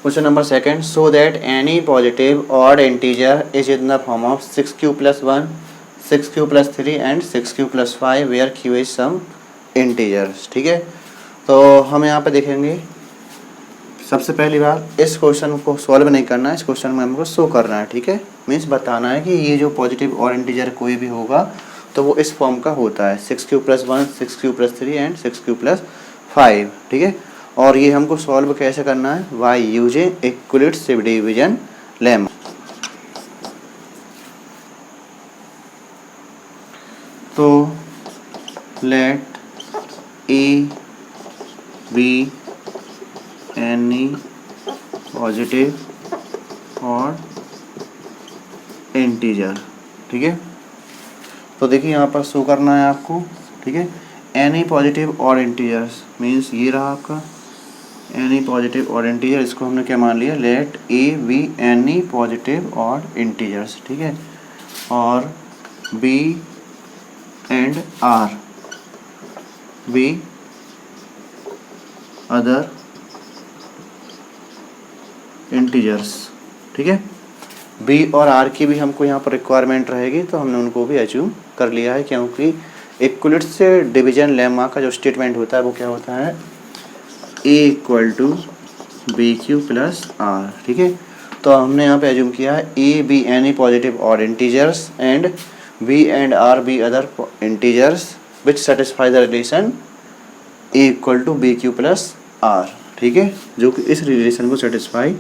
Question number second, so that any positive odd integer is in the form of 6q+1, 6q+3 and 6q+5 where q is some integers. ठीक है, तो हम यहाँ पे देखेंगे सबसे पहली बात, इस क्वेश्चन को सॉल्व नहीं करना है, इस क्वेश्चन में हमको शो करना है। ठीक है, मीन्स बताना है कि ये जो पॉजिटिव और इंटीजर कोई भी होगा तो वो इस फॉर्म का होता है 6q+1, 6q+3 एंड 6q+5। ठीक है, और ये हमको सॉल्व कैसे करना है, by using Euclid division lemma. तो let a B any positive odd integer. ठीक है, तो देखिए यहाँ पर शो करना है आपको। ठीक है, any positive odd integers means ये रहा आपका एनी पॉजिटिव और इंटीजर, इसको हमने क्या मान लिया, let a B any positive odd integers. ठीक है, और b and r B other integers. ठीक है, बी और आर की भी हमको यहाँ पर रिक्वायरमेंट रहेगी, तो हमने उनको भी अज्यूम कर लिया है, क्योंकि इक्वलिट से डिवीजन लेमा का जो स्टेटमेंट होता है वो क्या होता है, a equal to b q plus r. ठीक है, तो हमने यहाँ पे अज्यूम किया है a B any positive odd integers and b and r B other integers which satisfy the relation a equal to b q plus r. ठीक है, जो कि इस रिलेशन को सेटिस्फाई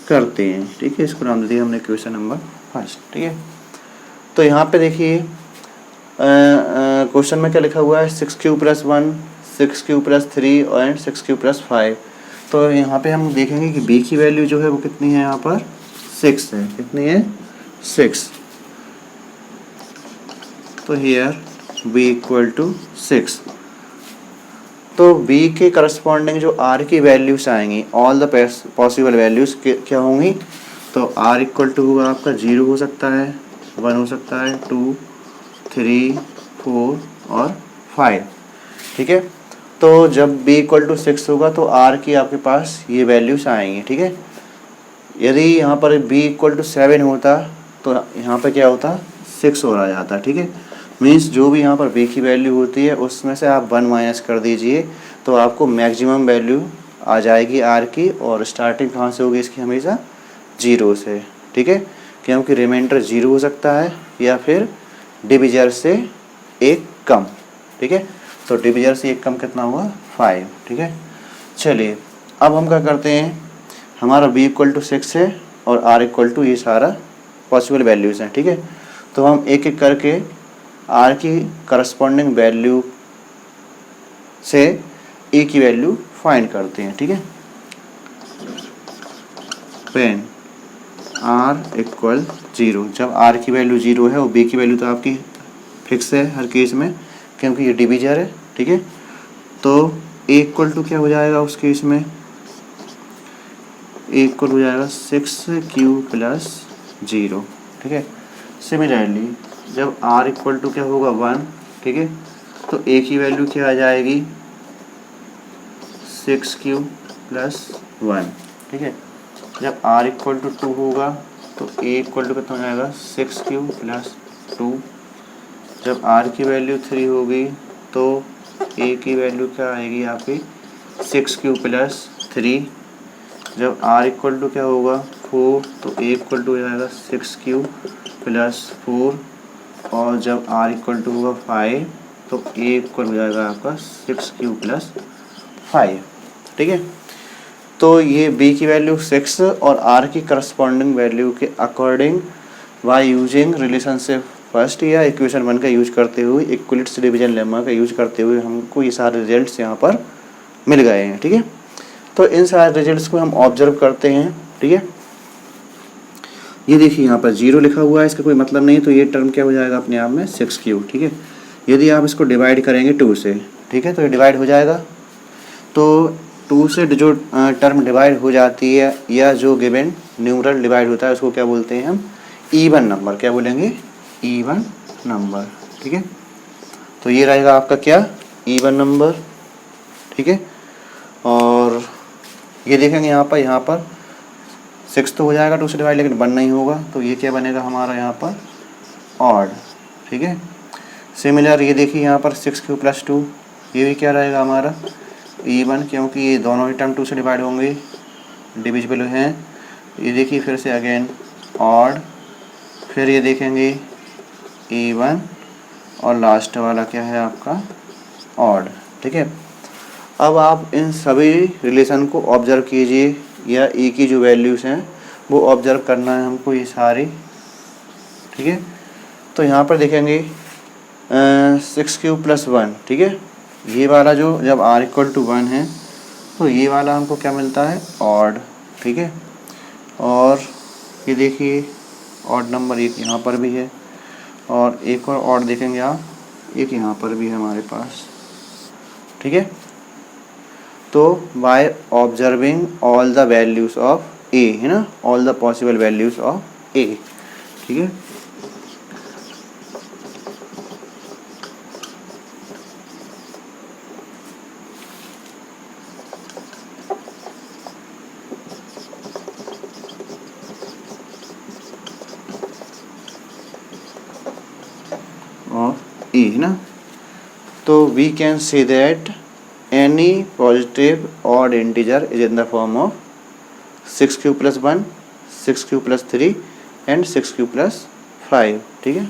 करते हैं। ठीक है, इसको नाम दे दिया हमने क्वेश्चन नंबर फर्स्ट। ठीक है, तो यहाँ पे देखिए क्वेश्चन में क्या लिखा हुआ है, 6q+1, 6q+3 एंड 6q+5। तो यहाँ पे हम देखेंगे कि b की वैल्यू जो है वो कितनी है, यहाँ पर 6 है। कितनी है, 6। तो हियर b इक्वल टू 6। तो b के करस्पॉन्डिंग जो r की वैल्यूज आएंगी, ऑल द पॉसिबल वैल्यूज क्या होंगी, तो r इक्वल टू होगा आपका 0 हो सकता है, 1 हो सकता है, 2, 3, 4 और 5। ठीक है, तो जब b इक्वल टू 6 होगा तो r की आपके पास ये वैल्यूज आएंगी। ठीक है, यदि यहाँ पर b इक्वल टू 7 होता तो यहाँ पर क्या होता, 6 और आ जाता। ठीक है, मीन्स जो भी यहाँ पर b की वैल्यू होती है उसमें से आप 1 माइनस कर दीजिए तो आपको मैक्सिमम वैल्यू आ जाएगी r की, और स्टार्टिंग कहाँ से होगी इसकी, हमेशा 0 से। ठीक है, क्योंकि रिमाइंडर 0 हो सकता है या फिर डिविजर से एक कम। ठीक है, तो डिविजर से एक कम कितना हुआ, 5। ठीक है, चलिए अब हम क्या करते हैं, हमारा b इक्वल टू 6 है और r इक्वल टू ये सारा पॉसिबल वैल्यूज़ हैं। ठीक है, तो हम एक एक करके r की करस्पॉन्डिंग वैल्यू से a की वैल्यू फाइंड करते हैं। ठीक है, पेन r इक्वल 0, जब r की वैल्यू 0 है और b की वैल्यू तो आपकी फिक्स है हर केस में, क्योंकि ये डिविजर है। ठीक है, तो a इक्वल टू क्या हो जाएगा उस केस में, a इक्वल हो जाएगा 6q+0। ठीक है, सिमिलरली जब r इक्वल टू क्या होगा 1, ठीक है, तो a की वैल्यू क्या आ जाएगी, 6q+1। ठीक है, जब r इक्वल टू 2 होगा तो a इक्वल टू कितना हो जाएगा, 6q+2। जब r की वैल्यू 3 होगी तो a की वैल्यू क्या आएगी आपकी, 6q+3। जब r इक्वल टू क्या होगा 4 तो a इक्वल टू हो जाएगा 6q+4, और जब r इक्वल टू होगा 5 तो a इक्वल हो जाएगा आपका 6q+5। ठीक है, तो ये b की वैल्यू 6 और r की करस्पॉन्डिंग वैल्यू के according by using relationship first या इक्वेशन 1 का यूज करते हुए, इक्वलिट्स डिवीजन लेमा का यूज करते हुए हमको ये सारे रिजल्ट्स यहाँ पर मिल गए हैं। ठीक है, तो इन सारे रिजल्ट्स को हम ऑब्जर्व करते हैं। ठीक है, ये देखिए यहाँ पर 0 लिखा हुआ है, इसका कोई मतलब नहीं, तो ये टर्म क्या हो जाएगा अपने आप में 6q। ठीक है, यदि आप इसको डिवाइड करेंगे 2 से, ठीक है, तो ये डिवाइड हो जाएगा। तो 2 से जो टर्म डिवाइड हो जाती है या जो गिवन न्यूमरल डिवाइड होता है उसको क्या बोलते हैं हम, इवन नंबर। क्या बोलेंगे, इवन नंबर। ठीक है, तो ये रहेगा आपका क्या, इवन नंबर। ठीक है, और ये देखेंगे यहाँ पर 6 तो हो जाएगा 2 से डिवाइड, लेकिन 1 नहीं होगा, तो ये क्या बनेगा हमारा यहाँ पर ऑड, ठीक है। सिमिलर ये देखिए यहाँ पर 6 + 2, ये भी क्या रहेगा हमारा इवन, क्योंकि ये दोनों ही टर्म 2 से डिवाइड होंगे, डिविजिबल हैं। ये देखिए फिर से अगेन ऑड, फिर ये देखेंगे इवन, और लास्ट वाला क्या है आपका ऑड, ठीक है। अब आप इन सभी रिलेशन को ऑब्जर्व कीजिए, या ए की जो वैल्यूज़ हैं वो ऑब्जर्व करना है हमको, ये सारी, ठीक है। तो यहाँ पर देखेंगे 6³ + 1, ठीक है। ये वाला जो जब r = 1 है तो ये वाला हमको क्या मिलता है ऑड, ठीक है। और ये देखिए ऑड नंबर एक यहाँ पर भी है, और एक और ऑड देखेंगे आप, एक यहाँ पर भी है हमारे पास, ठीक है। तो by observing all the values of a, है ना, all the possible values of a, ठीक है। ऑफ ए, है ना। तो we can say that any positive odd integer is in the form of 6³ + 1, 6³ + 3 and 6³ + 5, ठीक है।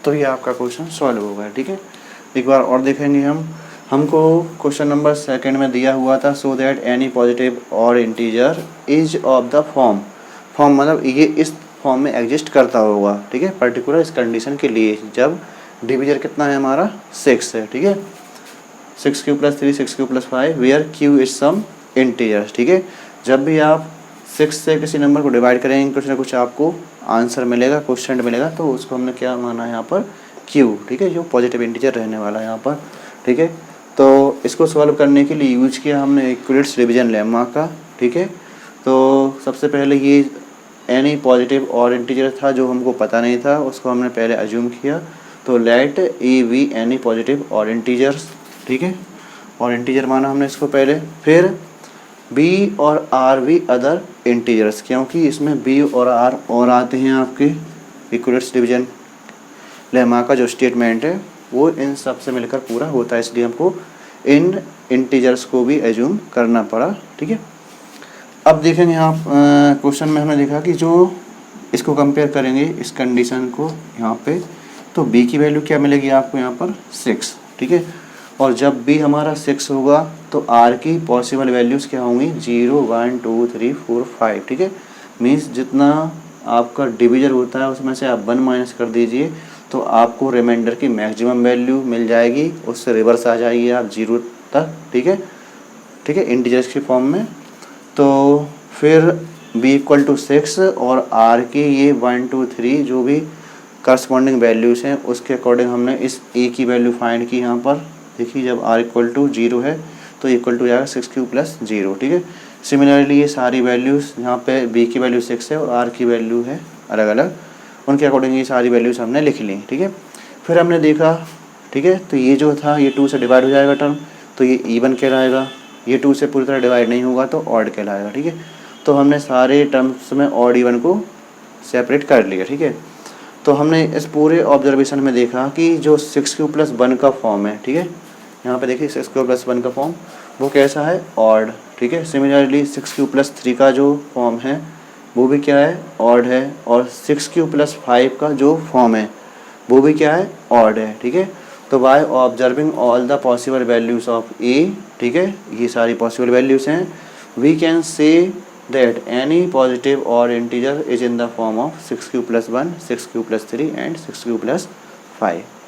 तो ये आपका क्वेश्चन सॉल्व हो गया, ठीक है। एक बार और देखेंगे हमको क्वेश्चन नंबर 2 में दिया हुआ था, सो that any positive odd integer is of the form, form मतलब ये इस फॉर्म में एग्जिस्ट करता होगा, ठीक है, पर्टिकुलर इस कंडीशन के लिए जब डिविजर कितना है हमारा 6 है, ठीक है। 6³ + 3, 6³ + 5 where q is some integers, ठीक है। जब भी आप 6 से किसी नंबर को डिवाइड करेंगे कुछ ना कुछ आपको आंसर मिलेगा, क्वेश्चन मिलेगा, तो उसको हमने क्या माना है यहाँ पर q, ठीक है, जो पॉजिटिव इंटीजर रहने वाला है यहाँ पर, ठीक है। तो इसको सॉल्व करने के लिए यूज किया हमने इक्विलिब्रियम डिवीजन लेम्मा का, ठीक है। तो सबसे पहले ये एनी पॉजिटिव और इंटीजर था जो हमको पता नहीं था, उसको हमने पहले अज्यूम किया, तो let a be any positive odd integers, ठीक है, और इंटीजर माना हमने इसको पहले। फिर बी और आर वी अदर इंटीजर्स, क्योंकि इसमें बी और आर और आते हैं आपके इक्विलिब्रियम डिवीजन लेम्मा का जो स्टेटमेंट है वो इन सब से मिलकर पूरा होता है, इसलिए हमको इन इंटीजर्स को भी एज्यूम करना पड़ा, ठीक है। अब देखेंगे आप क्वेश्चन में हमने देखा कि जो इसको कंपेयर करेंगे इस कंडीशन को यहाँ पे, तो b की वैल्यू क्या मिलेगी आपको यहाँ पर 6, ठीक है। और जब b हमारा 6 होगा तो r की पॉसिबल वैल्यूज़ क्या होंगी 0, 1, 2, 3, 4, 5, ठीक है। मीन्स जितना आपका डिविजर होता है उसमें से आप 1 माइनस कर दीजिए तो आपको रिमाइंडर की मैक्सिमम वैल्यू मिल जाएगी, उससे रिवर्स आ जाएगी आप 0 तक, ठीक है, ठीक है, इंटीजर्स की फॉर्म में। तो फिर b = 6 और r की ये 1, 2, 3 जो भी करस्पॉन्डिंग वैल्यूज़ हैं उसके अकॉर्डिंग हमने इस a की वैल्यू फाइंड की। यहाँ पर देखिए जब r = 0 है तो इक्वल टू जाएगा 6³ + 0, ठीक है। सिमिलरली ये सारी वैल्यूज़ यहाँ पे b की वैल्यू 6 है और r की वैल्यू है अलग अलग, उनके अकॉर्डिंग ये सारी वैल्यूज़ हमने लिख ली, ठीक है। फिर हमने देखा, ठीक है, तो ये जो था ये 2 से डिवाइड हो जाएगा टर्म, तो ये इवन कहलाएगा, ये 2 से पूरी तरह डिवाइड नहीं होगा तो ऑड कहलाएगा, ठीक है। तो हमने सारे टर्म्स में ऑड इवन को सेपरेट कर लिया, ठीक है। तो हमने इस पूरे ऑब्जर्वेशन में देखा कि जो 6³ + 1 का फॉर्म है, ठीक है, यहाँ पे देखिए 6³ + 1 का फॉर्म वो कैसा है ऑड, ठीक है। सिमिलरली 6³ + 3 का जो फॉर्म है वो भी क्या है ऑड है, और 6³ + 5 का जो फॉर्म है वो भी क्या है ऑड है, ठीक है। तो by observing all the possible values of a, ठीक है, ये सारी पॉसिबल वैल्यूज़ हैं, we can say that any positive odd integer is in the form of 6³ + 1, 6³ + 3 and 6³ + 5।